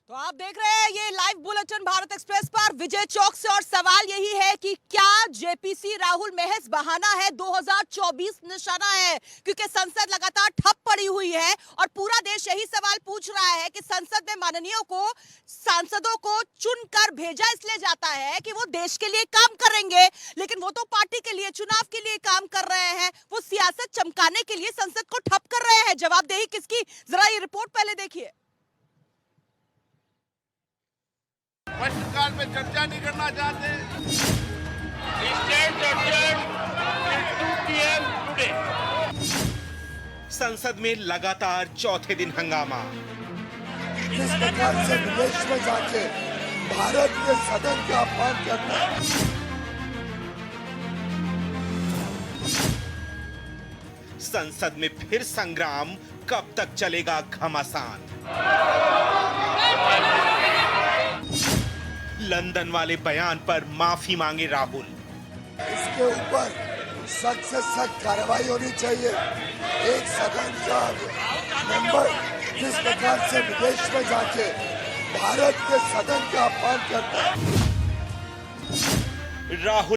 तो आप देख रहे हैं ये लाइव बुलेटिन भारत एक्सप्रेस पर विजय चौक से और सवाल यही है कि क्या जेपीसी राहुल महज बहाना है। 2024 निशाना है क्योंकि संसद लगातार ठप पड़ी हुई है और पूरा देश यही सवाल पूछ रहा है कि संसद में माननीयों को सांसदों को चुनकर भेजा इसलिए जाता है कि वो देश के लिए काम करेंगे, लेकिन वो तो पार्टी के लिए चुनाव के लिए काम कर रहे हैं, वो सियासत चमकाने के लिए संसद को ठप कर रहे हैं। जवाबदेही किसकी, जरा ये रिपोर्ट पहले देखिए। प्रश्नकाल में चर्चा नहीं करना चाहते। संसद में लगातार चौथे दिन हंगामा। किस प्रकार से विदेश में जाके भारत के सदन का अपमान करना। संसद में फिर संग्राम, कब तक चलेगा घमासान। लंदन वाले बयान पर माफी मांगे राहुल। इसके ऊपर सख्त से सख्त कार्रवाई होनी चाहिए। एक सदन का मेंबर किस प्रकार से विदेश में जाके भारत के सदन का अपमान करता है। राहुल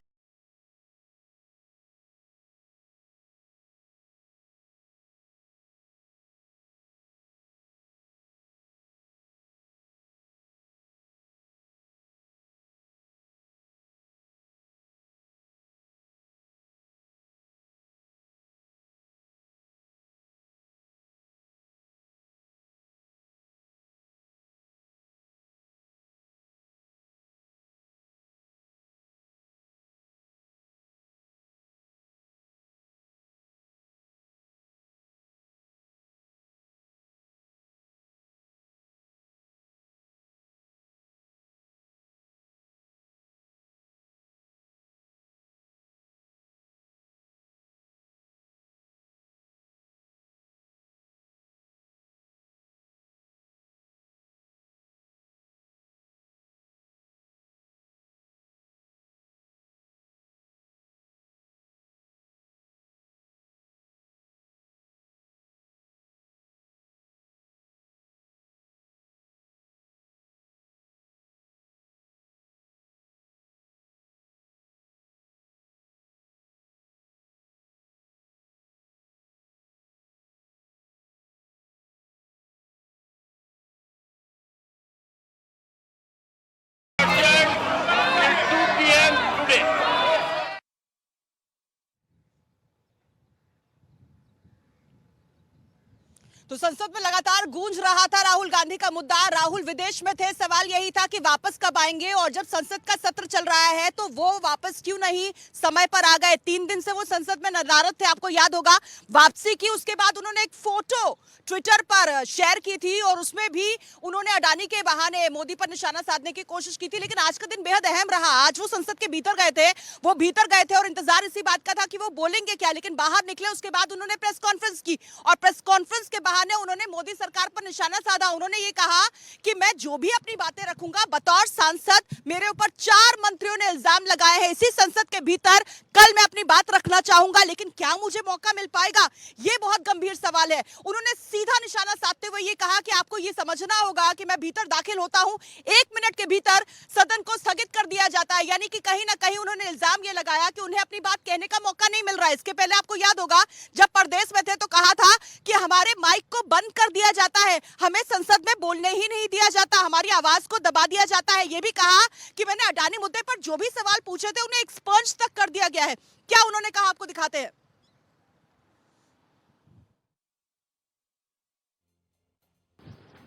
तो संसद में लगातार गूंज रहा था राहुल गांधी का मुद्दा। राहुल विदेश में थे, सवाल यही था कि वापस कब आएंगे, और जब संसद का सत्र चल रहा है तो वो वापस क्यों नहीं समय पर आ गए। 3 दिन से वो संसद में नदारद थे, आपको याद होगा। वापसी की उसके बाद उन्होंने एक फोटो ट्विटर पर शेयर की थी और उसमें भी उन्होंने अडानी के बहाने मोदी पर निशाना साधने की कोशिश की थी, लेकिन आज का दिन बेहद अहम रहा। आज वो संसद के भीतर गए थे, और इंतजार इसी बात का था कि वो बोलेंगे क्या, लेकिन बाहर निकले उसके बाद उन्होंने प्रेस कॉन्फ्रेंस की और प्रेस कॉन्फ्रेंस के बहाने उन्होंने मोदी सरकार पर निशाना साधा। उन्होंने ये कहा कि मैं जो भी अपनी बातें रखूंगा, बतौर सांसद मेरे ऊपर 4 मंत्रियों ने इल्जाम लगाए हैं इसी संसद के भीतर, कल मैं अपनी बात रखना चाहूंगा, लेकिन क्या मुझे मौका मिल पाएगा, ये बहुत गंभीर सवाल है। उन्होंने सीधा निशाना साधते हुए ये कहा कि आपको ये समझना होगा कि मैं भीतर दाखिल होता हूं, 1 मिनट के भीतर सदन को स्थगित कर दिया जाता है। यानी कि कहीं ना कहीं उन्होंने इल्जाम ये लगाया कि उन्हें अपनी बात कहने का मौका नहीं मिल रहा है। इसके पहले आपको याद होगा जब प्रदेश में थे तो कहा था कि हमारे माइक को बंद कर दिया जाता है, हमें संसद में बोलने ही नहीं दिया जाता, हमारी आवाज को दबा दिया जाता है। यह भी कहा कि मैंने अडानी मुद्दे पर जो भी सवाल पूछे थे उन्हें एक्सपर्ट तक कर दिया गया है। क्या उन्होंने कहा, आपको दिखाते हैं।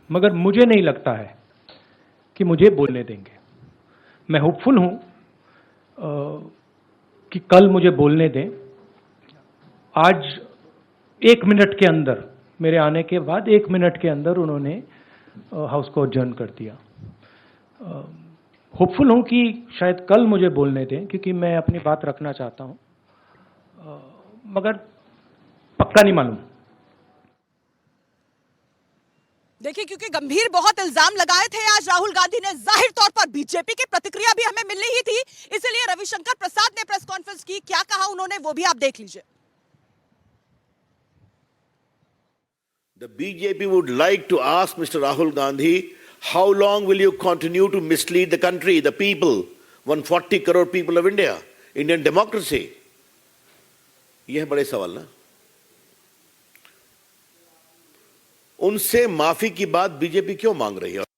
मगर मुझे नहीं लगता है कि मुझे बोलने देंगे। मैं होपफुल हूं कि कल मुझे बोलने दें। आज 1 मिनट के अंदर, मेरे आने के बाद 1 मिनट के अंदर उन्होंने हाउस को अडजर्न कर दिया। होपफुल हूं कि शायद कल मुझे बोलने दें, क्योंकि मैं अपनी बात रखना चाहता हूं, मगर पक्का नहीं मालूम। देखिए, क्योंकि गंभीर बहुत इल्जाम लगाए थे आज राहुल गांधी ने, जाहिर तौर पर बीजेपी की प्रतिक्रिया भी हमें मिलनी ही थी, इसलिए रविशंकर प्रसाद ने प्रेस कॉन्फ्रेंस की। क्या कहा उन्होंने वो भी आप देख लीजिए। The BJP would like to ask Mr. Rahul Gandhi How long will you continue to mislead the country, the people, 140 crore people of India, Indian democracy? ये है बड़े सवाल ना। उनसे माफी की बात बीजेपी क्यों मांग रही है?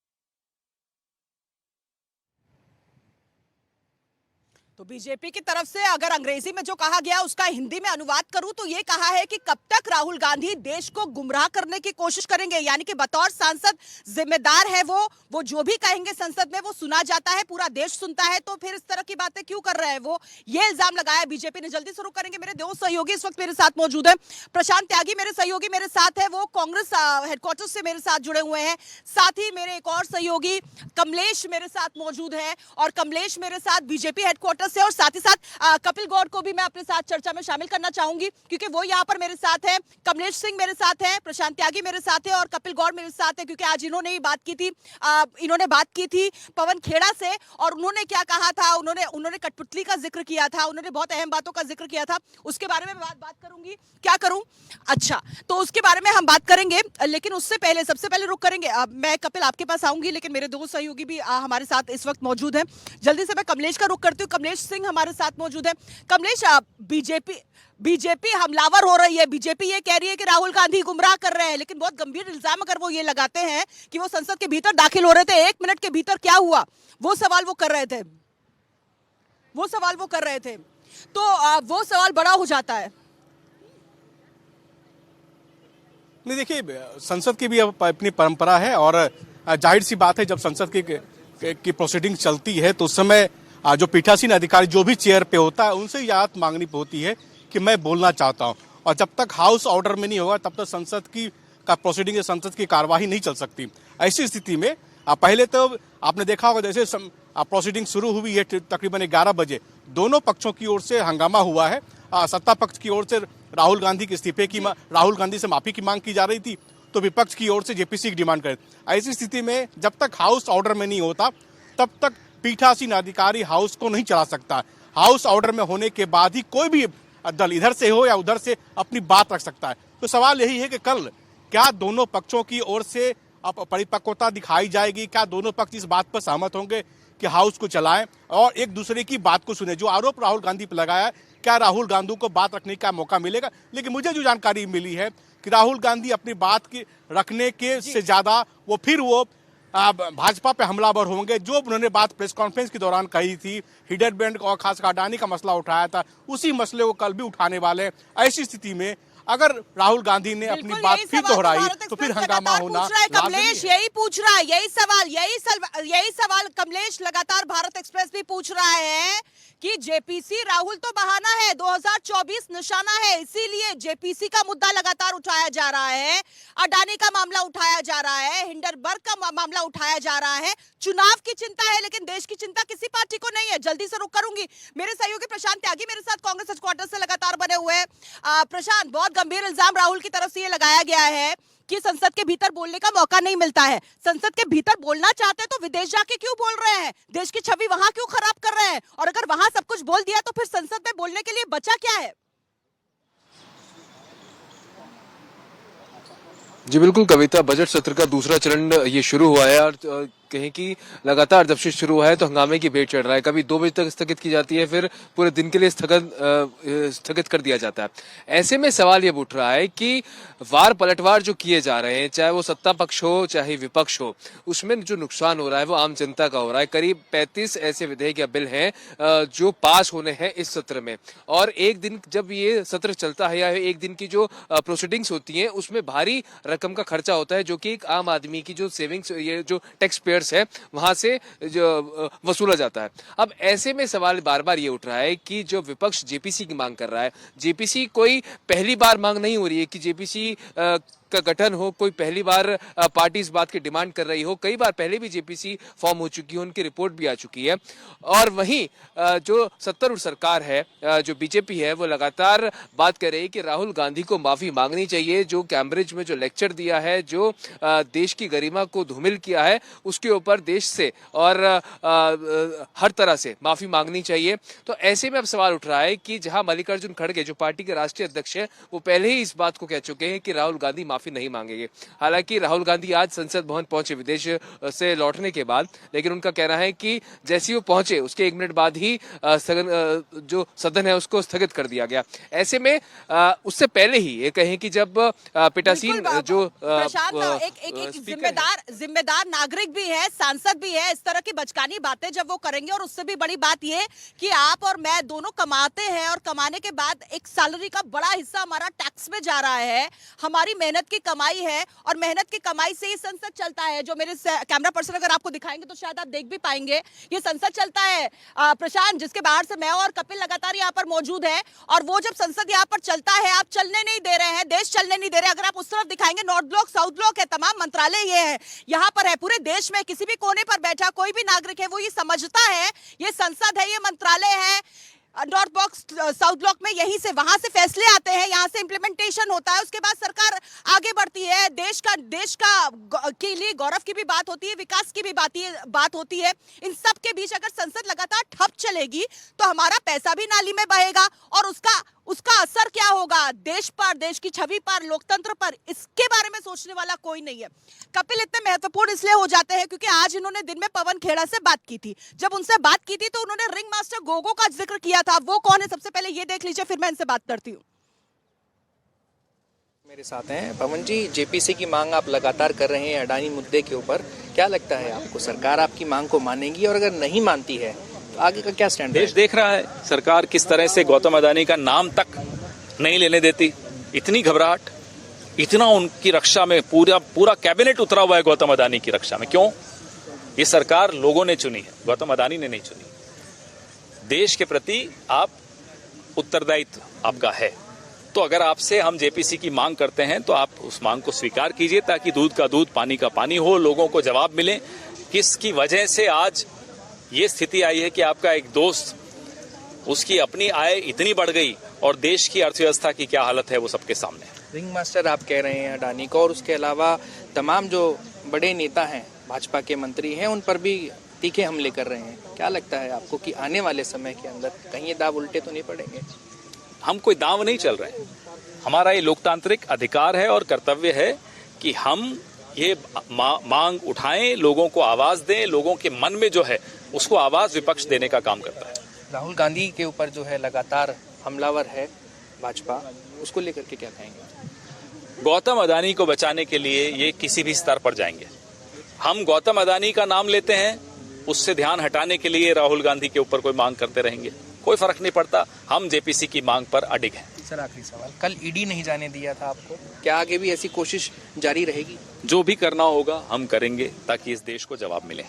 तो बीजेपी की तरफ से अगर अंग्रेजी में जो कहा गया उसका हिंदी में अनुवाद करूं तो ये कहा है कि कब तक राहुल गांधी देश को गुमराह करने की कोशिश करेंगे, यानी कि बतौर सांसद जिम्मेदार है वो जो भी कहेंगे संसद में वो सुना जाता है, पूरा देश सुनता है, तो फिर इस तरह की बातें क्यों कर रहे हैं वो, ये इल्जाम लगाया बीजेपी ने। जल्दी शुरू करेंगे, मेरे दो सहयोगी इस वक्त मेरे साथ मौजूद है। प्रशांत त्यागी मेरे सहयोगी मेरे साथ है, वो कांग्रेस हेडक्वार्टर से मेरे साथ जुड़े हुए हैं। साथ ही मेरे एक और सहयोगी कमलेश मेरे साथ मौजूद है, और कमलेश मेरे साथ बीजेपी हेडक्वार्टर से, और साथ ही साथ कपिल गौड़ को भी मैं अपने साथ चर्चा में शामिल करना चाहूंगी क्योंकि वो यहाँ पर मेरे साथ है। कमलेश सिंह मेरे साथ है, प्रशांत त्यागी मेरे साथ है और कपिल गौड़ मेरे साथ है, क्योंकि आज इन्होंने ही बात की थी, इन्होंने बात की थी पवन खेड़ा से, और उन्होंने क्या कहा था, उन्होंने कठपुतली का जिक्र किया था, उन्होंने बहुत अहम बातों का जिक्र किया था, उसके बारे में बात करूंगी। क्या करूं? अच्छा, तो उसके बारे में हम बात करेंगे, लेकिन उससे पहले सबसे पहले रुक करेंगे, मैं कपिल आपके पास आऊंगी, लेकिन मेरे दो सहयोगी भी हमारे साथ इस वक्त मौजूद हैं। जल्दी से मैं कमलेश का रुख करती हूँ। कमलेश सिंह हमारे साथ मौजूद है। कमलेश, बीजेपी हमलावर हो रही है, बीजेपी ये कह रही है कि राहुल गांधी गुमराह कर रहे हैं, लेकिन बहुत गंभीर इल्जाम अगर वो ये लगाते हैं कि वो संसद के भीतर दाखिल हो रहे थे, 1 मिनट के भीतर क्या हुआ, वो सवाल वो कर रहे थे, तो वो सवाल बड़ा हो जाता है। नहीं, देखिए, संसद की भी अपनी परंपरा है और जाहिर सी बात है, जब संसद की प्रोसीडिंग चलती है तो उस समय जो पीठासीन अधिकारी जो भी चेयर पे होता है उनसे इजाजत मांगनी होती है कि मैं बोलना चाहता हूं, और जब तक हाउस ऑर्डर में नहीं होगा तब तक संसद की प्रोसीडिंग, संसद की कार्यवाही नहीं चल सकती। ऐसी स्थिति में पहले तो आपने देखा होगा, जैसे प्रोसीडिंग शुरू हुई है तकरीबन 11 बजे, दोनों पक्षों की ओर से हंगामा हुआ है। सत्ता पक्ष की ओर से राहुल गांधी के इस्तीफे की राहुल गांधी से माफी की मांग की जा रही थी, तो विपक्ष की ओर से जेपीसी की डिमांड करे। ऐसी स्थिति में जब तक हाउस ऑर्डर में नहीं होता तब तक पीठासीन अधिकारी हाउस को नहीं चला सकता। हाउस ऑर्डर में होने के बाद ही कोई भी दल इधर से हो या उधर से अपनी बात रख सकता है। तो सवाल यही है कि कल क्या दोनों पक्षों की ओर से परिपक्वता दिखाई जाएगी, क्या दोनों पक्ष इस बात पर सहमत होंगे कि हाउस को चलाएं और एक दूसरे की बात को सुने। जो आरोप राहुल गांधी पर लगाया है, क्या राहुल गांधी को बात रखने का मौका मिलेगा? लेकिन मुझे जो जानकारी मिली है कि राहुल गांधी अपनी बात की रखने के से ज्यादा वो भाजपा पे हमलावर होंगे। जो उन्होंने बात प्रेस कॉन्फ्रेंस के दौरान कही थी, हिडनबैंड और खासकर अडानी का मसला उठाया था, उसी मसले को कल भी उठाने वाले। ऐसी स्थिति में अगर राहुल गांधी ने अपनी बात फिर दोहराई तो फिर हंगामा होना। कमलेश यही पूछ रहा है, यही सवाल कमलेश लगातार भारत एक्सप्रेस भी पूछ रहा है कि जेपीसी राहुल तो बहाना है, 2024 निशाना है, इसीलिए जेपीसी का मुद्दा लगातार उठाया जा रहा है, अडानी का मामला उठाया जा रहा है, हिंडनबर्ग का मामला उठाया जा रहा है। चुनाव की चिंता है लेकिन देश की चिंता किसी पार्टी को नहीं है। जल्दी से रुक करूंगी, मेरे सहयोगी प्रशांत त्यागी मेरे साथ कांग्रेस हेडक्वार्टर से लगातार बने हुए हैं। प्रशांत, बहुत गंभीर इल्जाम राहुल की तरफ से ये लगाया गया है कि संसद के भीतर बोलने का मौका नहीं मिलता है। संसद के भीतर बोलना चाहते हैं तो विदेश जाके क्यों बोल रहे हैं? देश की छवि वहां क्यों खराब कर रहे हैं? और अगर वहां सब कुछ बोल दिया तो फिर संसद में बोलने के लिए बचा क्या है? जी बिल्कुल कविता, बजट सत्र का दूसरा चरण ये शुरू हुआ है और कहें कि लगातार जब से शुरू हुआ है तो हंगामे की भेंट चढ़ रहा है। कभी 2 बजे तक स्थगित की जाती है, फिर पूरे दिन के लिए स्थगित कर दिया जाता है। ऐसे में सवाल ये उठ रहा है कि वार पलटवार जो किए जा रहे हैं, चाहे वो सत्ता पक्ष हो चाहे विपक्ष हो, उसमें जो नुकसान हो रहा है वो आम जनता का हो रहा है। करीब 35 ऐसे विधेयक या बिल हैं जो पास होने हैं इस सत्र में, और एक दिन जब ये सत्र चलता है या एक दिन की जो प्रोसीडिंग्स होती हैं उसमें भारी रकम का खर्चा होता है, जो कि एक आम आदमी की जो सेविंग्स, ये जो टैक्स पेयर्स है वहां से जो वसूला जाता है। अब ऐसे में सवाल बार बार ये उठ रहा है कि जो विपक्ष जेपीसी की मांग कर रहा है, जेपीसी कोई पहली बार मांग नहीं हो रही है कि जेपीसी का गठन हो, कोई पहली बार पार्टी इस बात की डिमांड कर रही हो। कई बार पहले भी जेपीसी फॉर्म हो चुकी है, उनकी रिपोर्ट भी आ चुकी है। और वहीं जो सत्तारूढ़ सरकार है, जो बीजेपी है, वो लगातार बात कर रही है कि राहुल गांधी को माफी मांगनी चाहिए। जो कैम्ब्रिज में जो लेक्चर दिया है, जो देश की गरिमा को धूमिल किया है, उसके ऊपर देश से और हर तरह से माफी मांगनी चाहिए। तो ऐसे में अब सवाल उठ रहा है कि जहां मल्लिकार्जुन खड़गे जो पार्टी के राष्ट्रीय अध्यक्ष है, वो पहले ही इस बात को कह चुके हैं कि राहुल गांधी माफी नहीं मांगेंगे। हालांकि राहुल गांधी आज संसद भवन पहुंचे विदेश से लौटने के बाद, लेकिन उनका कहना है कि जैसे ही वो पहुंचे उसके 1 मिनट बाद ही जो सदन है उसको स्थगित कर दिया गया। ऐसे में उससे पहले ही ये कहें कि जब पीठासीन जो प्रशांत एक जिम्मेदार नागरिक भी है, सांसद भी है, इस तरह की बचकानी बातें जब वो करेंगे, और उससे भी बड़ी बात ये कि आप और मैं दोनों कमाते हैं और कमाने के बाद एक सैलरी का बड़ा हिस्सा हमारा टैक्स में जा रहा है, हमारी मेहनत की कमाई है, और मेहनत की कमाई से ही संसद चलता है। जो मेरे कैमरा पर्सन अगर आपको दिखाएंगे तो शायद आप देख भी पाएंगे, ये संसद चलता है प्रशांत, जिसके बाहर से मैं और कपिल लगातार यहाँ पर मौजूद है। और वो जब संसद यहाँ पर चलता है, आप चलने नहीं दे रहे हैं, देश चलने नहीं दे रहे। अगर आप उस तरफ दिखाएंगे, नॉर्थ ब्लॉक, साउथ ब्लॉक है, तमाम मंत्रालय ये है, यहाँ पर है। पूरे देश में किसी भी कोने पर बैठा कोई भी नागरिक है, वो ये समझता है ये संसद है, ये मंत्रालय है। नॉर्थ ब्लॉक, साउथ ब्लॉक में यहीं से वहां से फैसले आते हैं, यहाँ से इंप्लीमेंटेशन होता है, उसके बाद सरकार आगे बढ़ती है। देश का के लिए गौरव की भी बात होती है, विकास की भी बात होती है। इन सब के बीच अगर संसद लगातार ठप चलेगी तो हमारा पैसा भी नाली में बहेगा, और उसका असर क्या होगा देश पर, देश की छवि पर, लोकतंत्र पर, इसके बारे में सोचने वाला कोई नहीं है। कपिल इतने महत्वपूर्ण इसलिए हो जाते हैं क्योंकि आज इन्होंने दिन में पवन खेड़ा से बात की थी। जब उनसे बात की थी तो उन्होंने रिंग मास्टर गोगो का जिक्र किया था। वो कौन है, सबसे पहले ये देख लीजिए, फिर मैं इनसे बात करती हूँ। मेरे साथ हैं पवन जी। जेपीसी की मांग आप लगातार कर रहे हैं अडानी मुद्दे के ऊपर, क्या लगता है आपको सरकार आपकी मांग को मानेगी, और अगर नहीं मानती है तो आगे का क्या स्टैंड? देश देख रहा है सरकार किस तरह से गौतम अडानी का नाम तक नहीं लेने देती। इतनी घबराहट, इतना उनकी रक्षा में पूरा कैबिनेट उतरा हुआ है गौतम अडानी की रक्षा में। क्यों? ये सरकार लोगों ने चुनी है, गौतम अडानी ने नहीं चुनी। देश के प्रति आप उत्तरदायित्व आपका है, तो अगर आपसे हम जेपीसी की मांग करते हैं तो आप उस मांग को स्वीकार कीजिए, ताकि दूध का दूध पानी का पानी हो, लोगों को जवाब मिले किसकी वजह से आज ये स्थिति आई है कि आपका एक दोस्त, उसकी अपनी आय इतनी बढ़ गई और देश की अर्थव्यवस्था की क्या हालत है वो सबके सामने। रिंग मास्टर आप कह रहे हैं अडानी को, और उसके अलावा तमाम जो बड़े नेता हैं, भाजपा के मंत्री हैं, उन पर भी तीखे हमले कर रहे हैं। क्या लगता है आपको कि आने वाले समय के अंदर कहीं ये दाव उल्टे तो नहीं पड़ेंगे? हम कोई दाव नहीं चल रहे हैं, हमारा ये लोकतांत्रिक अधिकार है और कर्तव्य है कि हम ये मांग उठाएं, लोगों को आवाज दें। लोगों के मन में जो है उसको आवाज विपक्ष देने का काम करता है। राहुल गांधी के ऊपर जो है लगातार हमलावर है भाजपा, उसको लेकर के क्या कहेंगे? गौतम अडानी को बचाने के लिए ये किसी भी स्तर पर जाएंगे। हम गौतम अडानी का नाम लेते हैं, उससे ध्यान हटाने के लिए राहुल गांधी के ऊपर कोई मांग करते रहेंगे, कोई फर्क नहीं पड़ता। हम जेपीसी की मांग पर अडिग हैं। सर आखिरी सवाल, कल ईडी नहीं जाने दिया था आपको, क्या आगे भी ऐसी कोशिश जारी रहेगी? जो भी करना होगा हम करेंगे ताकि इस देश को जवाब मिले।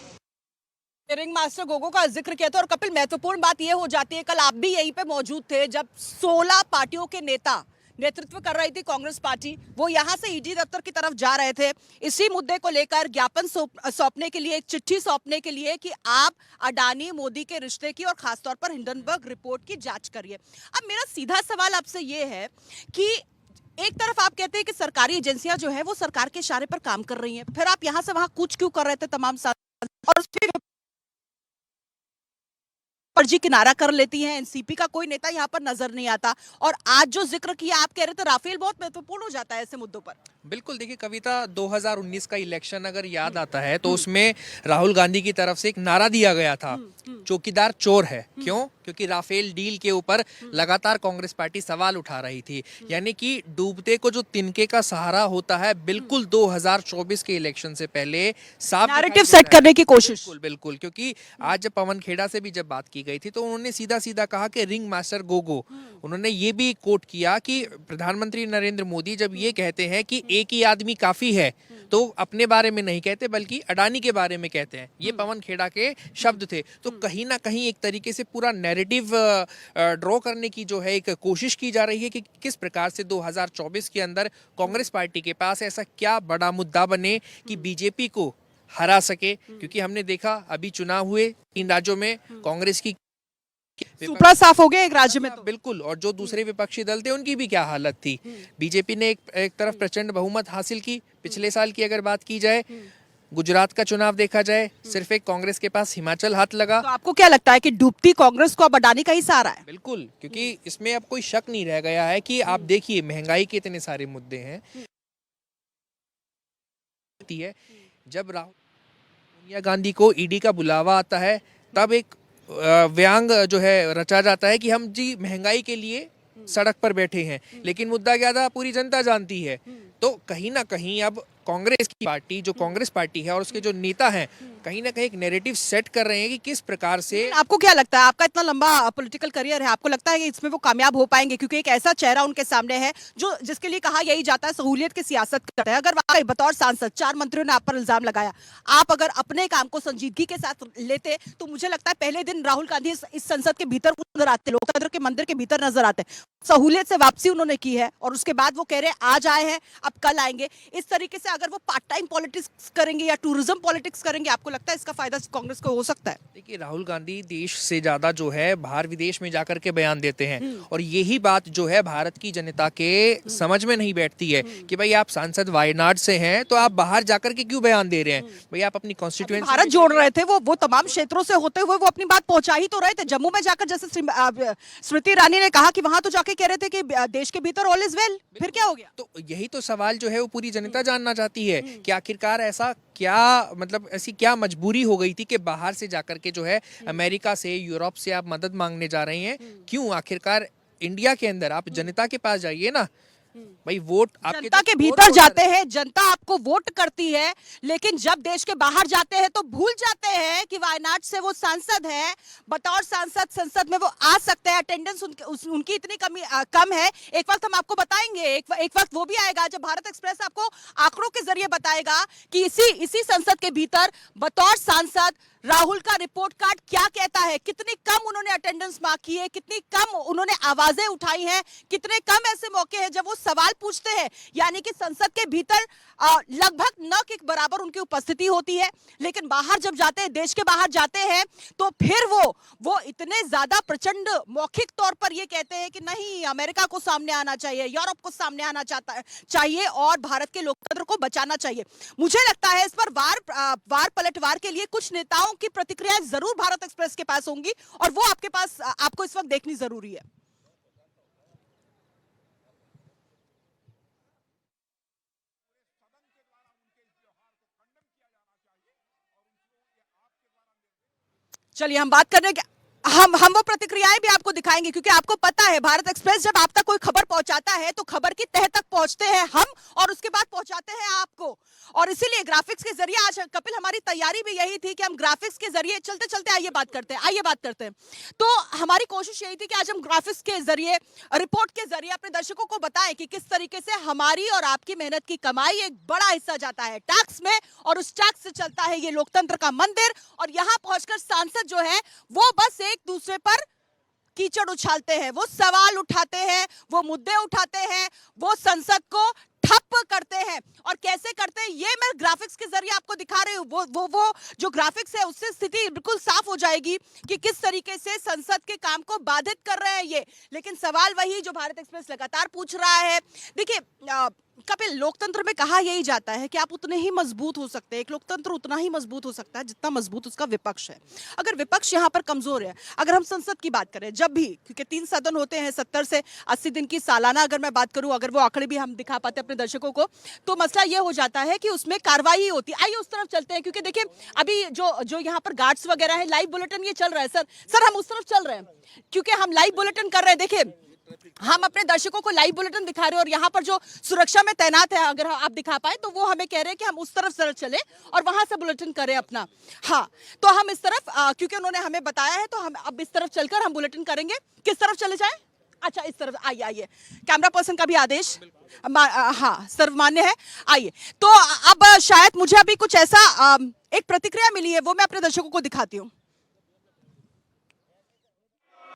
रिंग मास्टर गोगो का जिक्र किया था। और कपिल, महत्वपूर्ण बात यह हो जाती है, कल आप भी यहीं पे मौजूद थे जब 16 पार्टियों के नेता नेतृत्व कर रही थी कांग्रेस पार्टी, वो यहां से ईडी दफ्तर की तरफ जा रहे थे इसी मुद्दे को लेकर, ज्ञापन सौंपने के लिए, एक चिट्ठी सौंपने के लिए कि आप अडानी मोदी के रिश्ते की और खासतौर पर हिंडनबर्ग रिपोर्ट की जांच करिए। अब मेरा सीधा सवाल आपसे ये है कि एक तरफ आप कहते हैं कि सरकारी एजेंसियां जो है वो सरकार के इशारे पर काम कर रही हैं, फिर आप यहां से वहां कूच क्यों कर रहे थे तमाम साथ, और फिर फर्जी किनारा कर लेती है एनसीपी का कोई नेता यहाँ पर नजर नहीं आता। और आज जो जिक्र किया, आप कह रहे थे राफेल बहुत महत्वपूर्ण हो जाता है ऐसे मुद्दों पर। बिल्कुल, देखिए कविता, 2019 का इलेक्शन अगर याद आता है तो उसमें राहुल गांधी की तरफ से एक नारा दिया गया था, चौकीदार चोर है। क्यों? क्योंकि राफेल डील के ऊपर लगातार कांग्रेस पार्टी सवाल उठा रही थी, यानी कि डूबते को जो तिनके का सहारा होता है, बिल्कुल 2024 के इलेक्शन से पहले साफ नैरेटिव सेट करने की कोशिश। बिल्कुल बिल्कुल, क्योंकि आज जब पवन खेड़ा से भी जब बात की गई थी तो उन्होंने सीधा सीधा कहा कि रिंग मास्टर गोगो। उन्होंने ये भी कोट किया कि प्रधानमंत्री नरेंद्र मोदी जब ये कहते हैं कि एक ही आदमी काफी है, तो अपने बारे में नहीं कहते बल्कि अडानी के बारे में कहते हैं। ये पवन खेड़ा के शब्द थे। तो कहीं ना कहीं एक तरीके से पूरा नैरेटिव ड्रॉ करने की जो है एक कोशिश की जा रही है कि किस प्रकार से 2024 के अंदर कांग्रेस पार्टी के पास ऐसा क्या बड़ा मुद्दा बने कि बीजेपी को हरा सके। क्योंकि हमने देखा अभी चुनाव हुए 3 राज्यों में, कांग्रेस की सुपड़ा साफ हो गया एक राज्य में तो। बिल्कुल, और जो दूसरे विपक्षी दल थे उनकी भी क्या हालत थी। बीजेपी ने एक तरफ प्रचंड बहुमत हासिल की। पिछले साल की अगर बात की जाए, गुजरात का चुनाव देखा जाए, सिर्फ एक कांग्रेस के पास हिमाचल हाथ लगा। तो आपको क्या लगता है कि डूबती कांग्रेस को अब अडानी का ही सहारा है? बिल्कुल, क्योंकि इसमें अब कोई शक नहीं रह गया है कि आप देखिए महंगाई के इतने सारे मुद्दे हैं, है जब राहुल सोनिया गांधी को ईडी का बुलावा आता है, तब एक व्यंग जो है रचा जाता है कि हम जी महंगाई के लिए सड़क पर बैठे हैं, लेकिन मुद्दा क्या था पूरी जनता जानती है। तो कहीं ना कहीं अब कांग्रेस की पार्टी, जो कांग्रेस पार्टी है और उसके जो नेता हैं, कहीं ना कहीं एक नैरेटिव सेट कर रहे हैं कि किस प्रकार से। आपको क्या लगता है, आपका इतना लंबा पॉलिटिकल करियर है, आपको लगता है कि इसमें वो कामयाब हो पाएंगे? क्योंकि एक ऐसा चेहरा उनके सामने है जो जिसके लिए कहा यही जाता है सहूलियत की सियासत करता है। अगर वाकई बतौर सांसद 4 मंत्रियों ने आप पर इल्जाम लगाया, आप अगर अपने काम को संजीदगी के साथ लेते तो मुझे लगता है पहले दिन राहुल गांधी इस संसद के भीतर नजर आते, लोकतंत्र के मंदिर के भीतर नजर आते। सहूलियत से वापसी उन्होंने की है और उसके बाद वो कह रहे हैं आज आए हैं अब कल आएंगे। इस तरीके से अगर वो पार्ट टाइम पॉलिटिक्स करेंगे या टूरिज्म पॉलिटिक्स करेंगे, आपको लगता है इसका फायदा कांग्रेस को हो सकता है? देखिए, राहुल गांधी देश से ज्यादा जो है बाहर विदेश में जाकर के बयान देते हैं और यही बात जो है भारत की जनता के समझ में नहीं बैठती है कि भाई आप सांसद वायनाड से हैं तो आप बाहर जाकर के क्यों बयान दे रहे हैं? भाई आप अपनी कॉन्स्टिट्यूएंसी भारत जोड़ रहे थे, वो तमाम क्षेत्रों से होते हुए वो अपनी बात पहुंचा ही तो रहे थे। जम्मू में जाकर जैसे स्मृति ईरानी ने कहा कि वहां तो जाके कह रहे थे कि देश के भीतर ऑल इज वेल, फिर क्या हो गया? तो यही तो सवाल जो है वो पूरी जनता जानना चाहती है कि आखिरकार ऐसा क्या, मतलब ऐसी क्या मजबूरी हो गई थी कि बाहर से जाकर के जो है अमेरिका से, यूरोप से आप मदद मांगने जा रहे हैं? क्यों? आखिरकार इंडिया के अंदर आप जनता के पास जाइए ना भाई, वोट आपके जनता के भीतर जाते हैं, जनता आपको वोट करती है, लेकिन जब देश के बाहर जाते हैं तो भूल जाते हैं कि वायनाड से वो सांसद है, बतौर सांसद संसद में वो आ सकते हैं, अटेंडेंस उनकी इतनी कम है। एक वक्त हम आपको बताएंगे, एक वक्त वो भी आएगा जब भारत एक्सप्रेस आपको आंकड़ों के जरिए बताएगा कि इसी संसद के भीतर बतौर सांसद राहुल का रिपोर्ट कार्ड क्या कहता है, कितनी कम उन्होंने अटेंडेंस मार्क की है, कितनी कम उन्होंने आवाजें उठाई हैं, कितने कम ऐसे मौके हैं जब वो सवाल पूछते हैं। यानी कि संसद के भीतर लगभग न के बराबर उनकी उपस्थिति होती है, लेकिन बाहर जब जाते हैं, देश के बाहर जाते हैं, तो फिर वो इतने ज्यादा प्रचंड मौखिक तौर पर ये कहते हैं कि नहीं, अमेरिका को सामने आना चाहिए, यूरोप को सामने आना चाहिए और भारत के लोकतंत्र को बचाना चाहिए। मुझे लगता है इस पर वार पलटवार के लिए कुछ नेताओं की प्रतिक्रियाएं जरूर भारत एक्सप्रेस के पास होंगी और वो आपको इस वक्त देखनी जरूरी है। चलिए हम बात करने के हम वो प्रतिक्रियाएं भी आपको दिखाएंगे, क्योंकि आपको पता है भारत एक्सप्रेस जब आप तक कोई खबर पहुंचाता है तो खबर की तह तक पहुंचते हैं हम और उसके बाद पहुंचाते हैं आपको। और इसीलिए ग्राफिक्स के जरिए आज कपिल हमारी तैयारी भी यही थी कि हम ग्राफिक्स के जरिए चलते चलते आइए बात करते हैं। तो हमारी कोशिश यही थी कि आज हम ग्राफिक्स के जरिए, रिपोर्ट के जरिए अपने दर्शकों को बताएं कि किस तरीके से हमारी और आपकी मेहनत की कमाई एक बड़ा हिस्सा जाता है टैक्स में और उस टैक्स से चलता है ये लोकतंत्र का मंदिर। और यहां पहुंचकर सांसद जो है वो बस एक दूसरे पर कीचड़ उछालते हैं, वो सवाल उठाते हैं, वो मुद्दे उठाते हैं, वो संसद को ठप करते हैं। और कैसे करते हैं ये मैं ग्राफिक्स के जरिए आपको दिखा रही हूँ। वो जो ग्राफिक्स है उससे स्थिति बिल्कुल साफ हो जाएगी कि किस तरीके से संसद के काम को बाधित कर रहे हैं ये। लेकिन सवाल वही जो भारत एक्सप्रेस लगातार पूछ रहा है। देखिए कपिल, लोकतंत्र में कहा यही जाता है कि आप उतने ही मजबूत हो सकते हैं, एक लोकतंत्र उतना ही मजबूत हो सकता है जितना मजबूत उसका विपक्ष है। अगर विपक्ष यहाँ पर कमजोर है, अगर हम संसद की बात करें, जब भी, क्योंकि 3 सदन होते हैं, 70 से 80 दिन की सालाना अगर मैं बात करूं, अगर वो आंकड़े भी हम दिखा पाते अपने दर्शकों को, तो मसला ये हो जाता है कि उसमें कार्रवाई होती है। आइए उस तरफ चलते हैं, क्योंकि देखिए अभी जो यहाँ पर गार्ड्स वगैरह है, लाइव बुलेटिन ये चल रहा है। सर हम उस तरफ चल रहे हैं क्योंकि हम लाइव बुलेटिन कर रहे हैं। देखिए हम अपने दर्शकों को लाइव बुलेटिन दिखा रहे हैं और यहाँ पर जो सुरक्षा में तैनात है, अगर आप दिखा पाए तो वो हमें कह रहे हैं कि हम उस तरफ जरा चले और वहां से बुलेटिन करें अपना। हाँ, तो हम इस तरफ, क्योंकि उन्होंने हमें बताया है, तो हम अब इस तरफ चलकर हम बुलेटिन करेंगे। किस तरफ चले जाएं? अच्छा, इस तरफ आइए। कैमरा पर्सन का भी आदेश हाँ सर्वमान्य है। आइए, तो अब शायद मुझे अभी कुछ ऐसा एक प्रतिक्रिया मिली है, वो मैं अपने दर्शकों को दिखाती हूँ।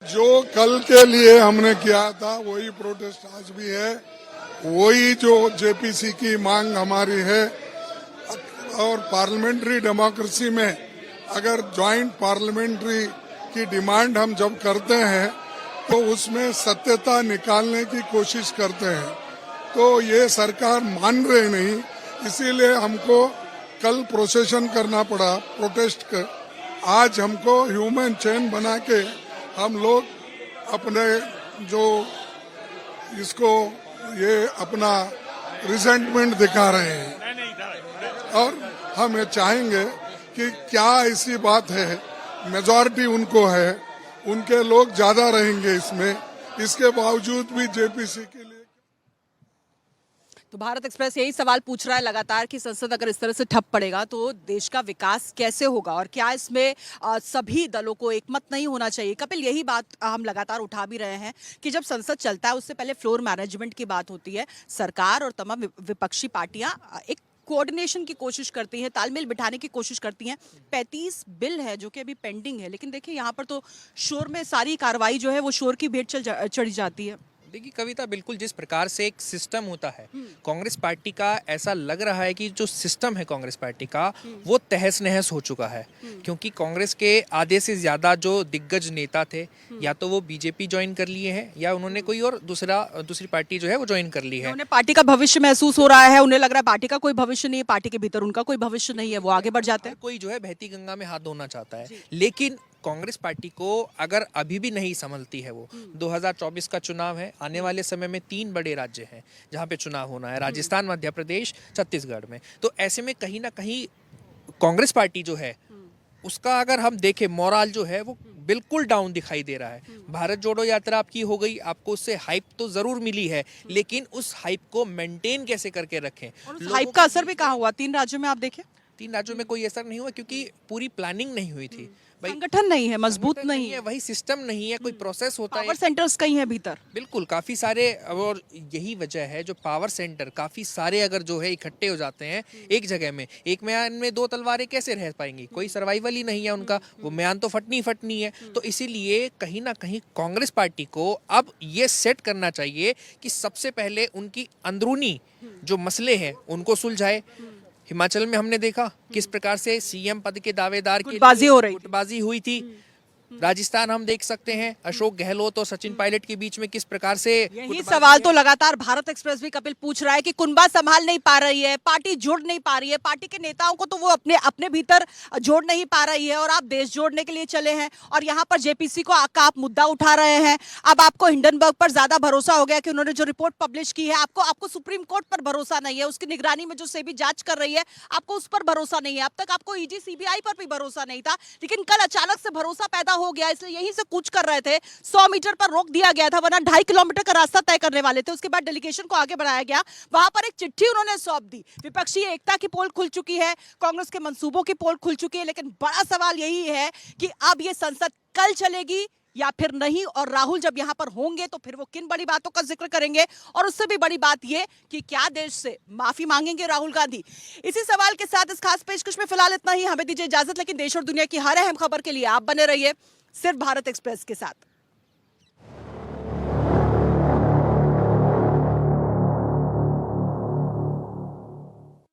जो कल के लिए हमने किया था वही प्रोटेस्ट आज भी है, वही जो जेपीसी की मांग हमारी है। और पार्लियामेंट्री डेमोक्रेसी में अगर जॉइंट पार्लियामेंट्री की डिमांड हम जब करते हैं तो उसमें सत्यता निकालने की कोशिश करते हैं, तो ये सरकार मान रही नहीं, इसीलिए हमको कल प्रोसेशन करना पड़ा, प्रोटेस्ट कर। आज हमको ह्यूमन चेन बना के हम लोग अपने जो इसको ये अपना रिजेंटमेंट दिखा रहे हैं। और हम ये चाहेंगे कि क्या ऐसी बात है, मेजॉरिटी उनको है, उनके लोग ज्यादा रहेंगे इसमें, इसके बावजूद भी जेपीसी के लिए। तो भारत एक्सप्रेस यही सवाल पूछ रहा है लगातार कि संसद अगर इस तरह से ठप पड़ेगा तो देश का विकास कैसे होगा और क्या इसमें सभी दलों को एकमत नहीं होना चाहिए। कपिल, यही बात हम लगातार उठा भी रहे हैं कि जब संसद चलता है उससे पहले फ्लोर मैनेजमेंट की बात होती है। सरकार और तमाम विपक्षी पार्टियां एक कोऑर्डिनेशन की कोशिश करती हैं, तालमेल बिठाने की कोशिश करती हैं। 35 बिल है जो कि अभी पेंडिंग है, लेकिन देखिए यहाँ पर तो शोर में सारी कार्रवाई जो है वो शोर की भेंट चढ़ी जाती है। देखिए कविता, बिल्कुल जिस प्रकार से एक सिस्टम होता है कांग्रेस पार्टी का, ऐसा लग रहा है कि जो सिस्टम है कांग्रेस पार्टी का वो तहस नहस हो चुका है। क्योंकि कांग्रेस के आधे से ज्यादा जो दिग्गज नेता थे या तो वो बीजेपी ज्वाइन कर लिए हैं या उन्होंने कोई और दूसरी पार्टी जो है वो ज्वाइन कर ली है। उन्हें पार्टी का भविष्य महसूस हो रहा है, उन्हें लग रहा है पार्टी का कोई भविष्य नहीं है, पार्टी के भीतर उनका कोई भविष्य नहीं है, वो आगे बढ़ जाते हैं। कोई जो है बहती गंगा में हाथ धोना चाहता है, लेकिन कांग्रेस पार्टी को अगर अभी भी नहीं संभलती है वो 2024 का चुनाव है, आने वाले समय में 3 बड़े राज्य हैं जहां पे चुनाव होना है, राजस्थान, मध्य प्रदेश, छत्तीसगढ़ में। तो ऐसे में कहीं ना कहीं कांग्रेस पार्टी जो है उसका अगर हम देखें मोराल जो है वो बिल्कुल डाउन दिखाई दे रहा है। भारत जोड़ो यात्रा आपकी हो गई, आपको उससे हाइप तो जरूर मिली है, लेकिन उस हाइप को मेंटेन कैसे करके रखें। हाइप का असर भी कहाँ हुआ? 3 राज्यों में आप देखें, 3 राज्यों में कोई असर नहीं हुआ क्योंकि पूरी प्लानिंग नहीं हुई थी। संगठन नहीं है, मजबूत नहीं है, वही सिस्टम नहीं है, कोई प्रोसेस होता है। पावर सेंटर्स कहीं है भीतर, बिल्कुल काफी सारे, और यही वजह है जो पावर सेंटर काफी सारे अगर जो है इकट्ठे हो जाते हैं एक जगह में, एक म्यान में 2 तलवारें कैसे रह पाएंगी? कोई सर्वाइवल ही नहीं है उनका, वो म्यान तो फटनी है। तो इसीलिए कहीं ना कहीं कांग्रेस पार्टी को अब ये सेट करना चाहिए कि सबसे पहले उनकी अंदरूनी जो मसले हैं उनको सुलझाए। हिमाचल में हमने देखा किस प्रकार से सीएम पद के दावेदार की गुटबाजी हुई थी। राजस्थान हम देख सकते हैं अशोक गहलोत और सचिन पायलट के बीच में किस प्रकार से। यही सवाल तो लगातार भारत एक्सप्रेस भी कपिल पूछ रहा है कि कुनबा संभाल नहीं पा रही है, पार्टी जोड़ नहीं पा रही है, पार्टी के नेताओं को तो वो अपने भीतर जोड़ नहीं पा रही है, और आप देश जोड़ने के लिए चले हैं और यहाँ पर जेपीसी को आप मुद्दा उठा रहे हैं। अब आपको हिंडनबर्ग पर ज्यादा भरोसा हो गया कि उन्होंने जो रिपोर्ट पब्लिश की है, आपको सुप्रीम कोर्ट पर भरोसा नहीं है, उसकी निगरानी में जो सेबी जांच कर रही है आपको उस पर भरोसा नहीं है। अब तक आपको ईडी सीबीआई पर भी भरोसा नहीं था, लेकिन कल अचानक से भरोसा पैदा हो गया, इसलिए यहीं से कूच कर रहे थे। 100 मीटर पर रोक दिया गया था, वरना 2.5 किलोमीटर का रास्ता तय करने वाले थे। उसके बाद डेलीगेशन को आगे बढ़ाया गया, वहां पर एक चिट्ठी उन्होंने सौंप दी। विपक्षी एकता की पोल खुल चुकी है, कांग्रेस के मंसूबों की पोल खुल चुकी है, लेकिन बड़ा सवाल यही है कि अब ये संसद कल चलेगी या फिर नहीं, और राहुल जब यहां पर होंगे तो फिर वो किन बड़ी बातों का जिक्र करेंगे, और उससे भी बड़ी बात ये कि क्या देश से माफी मांगेंगे राहुल गांधी। इसी सवाल के साथ इस खास पेशकश में फिलहाल इतना ही। हमें दीजिए इजाजत, लेकिन देश और दुनिया की हर अहम खबर के लिए आप बने रहिए सिर्फ भारत एक्सप्रेस के साथ।